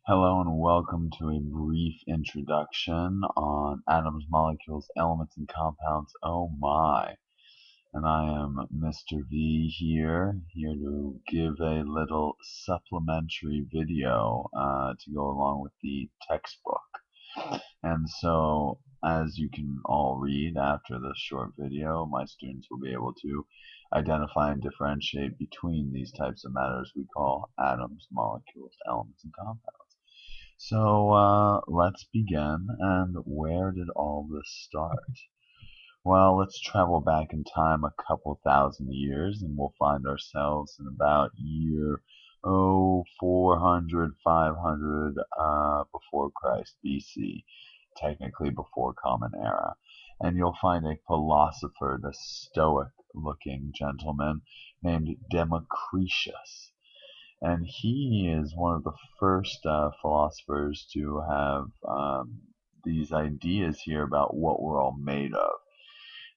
Hello and welcome to a brief introduction on atoms, molecules, elements, and compounds. Oh my! And I am Mr. V here to give a little supplementary video to go along with the textbook. And so, as you can all read after this short video, my students will be able to identify and differentiate between these types of matters we call atoms, molecules, elements, and compounds. So let's begin. And where did all this start? Well, let's travel back in time a couple thousand years, and we'll find ourselves in about year 400, 500 before Christ BC, technically before Common Era. And you'll find a philosopher, the Stoic-looking gentleman named Democritus. And he is one of the first philosophers to have these ideas here about what we're all made of.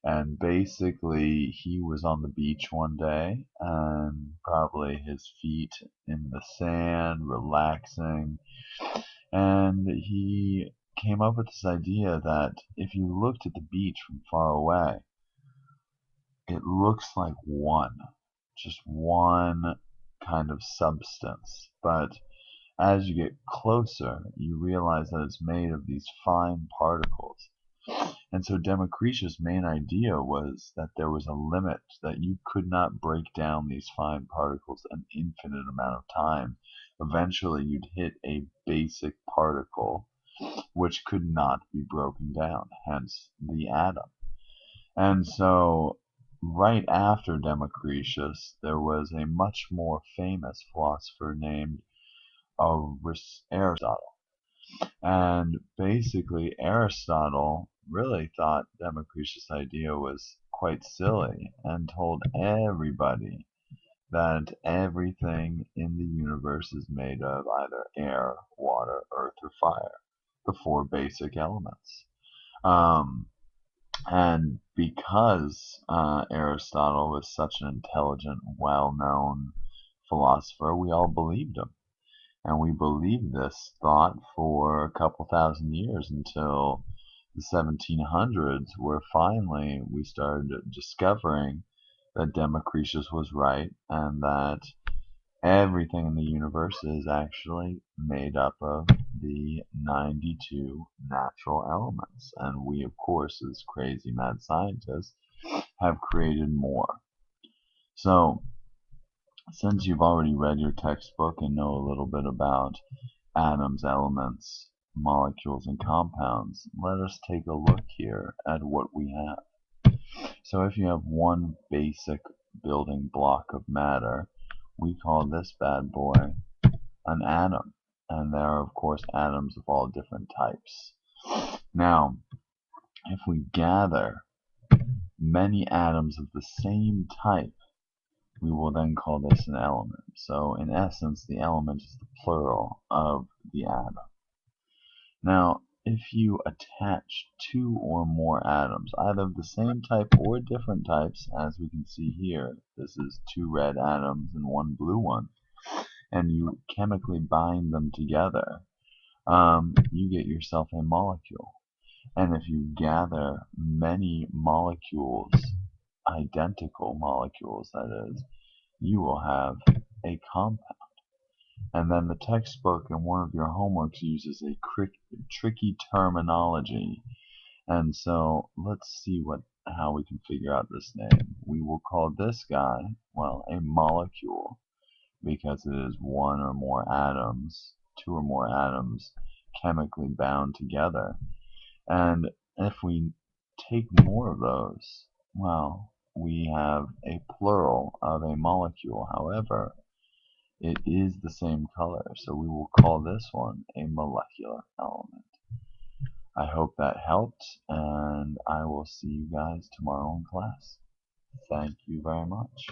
And basically, he was on the beach one day, and probably his feet in the sand, relaxing, and he came up with this idea that if you looked at the beach from far away, it looks like just one kind of substance. But as you get closer, you realize that it's made of these fine particles. And so Democritus' main idea was that there was a limit, that you could not break down these fine particles an infinite amount of time. Eventually, you'd hit a basic particle which could not be broken down, hence the atom. And so, right after Democritus, there was a much more famous philosopher named Aristotle. And basically, Aristotle really thought Democritus' idea was quite silly and told everybody that everything in the universe is made of either air, water, earth, or fire, the four basic elements. And because Aristotle was such an intelligent, well-known philosopher, we all believed him. And we believed this thought for a couple thousand years until the 1700s, where finally we started discovering that Democritus was right and that everything in the universe is actually made up of the 92 natural elements. And we, of course, as crazy mad scientists, have created more. So, since you've already read your textbook and know a little bit about atoms, elements, molecules, and compounds, let us take a look here at what we have. So if you have one basic building block of matter, we call this bad boy an atom. And there are, of course, atoms of all different types. Now, if we gather many atoms of the same type, we will then call this an element. So in essence, the element is the plural of the atom. Now, if you attach two or more atoms, either of the same type or different types, as we can see here, this is two red atoms and one blue one, and you chemically bind them together, you get yourself a molecule. And if you gather many molecules, identical molecules that is, you will have a compound. And then the textbook in one of your homeworks uses a tricky terminology. And so let's see how we can figure out this name. We will call this guy, well, a molecule, because it is one or more atoms, two or more atoms chemically bound together. And if we take more of those, well, we have a plural of a molecule. However, it is the same color, so we will call this one a molecular element. I hope that helped, and I will see you guys tomorrow in class. Thank you very much.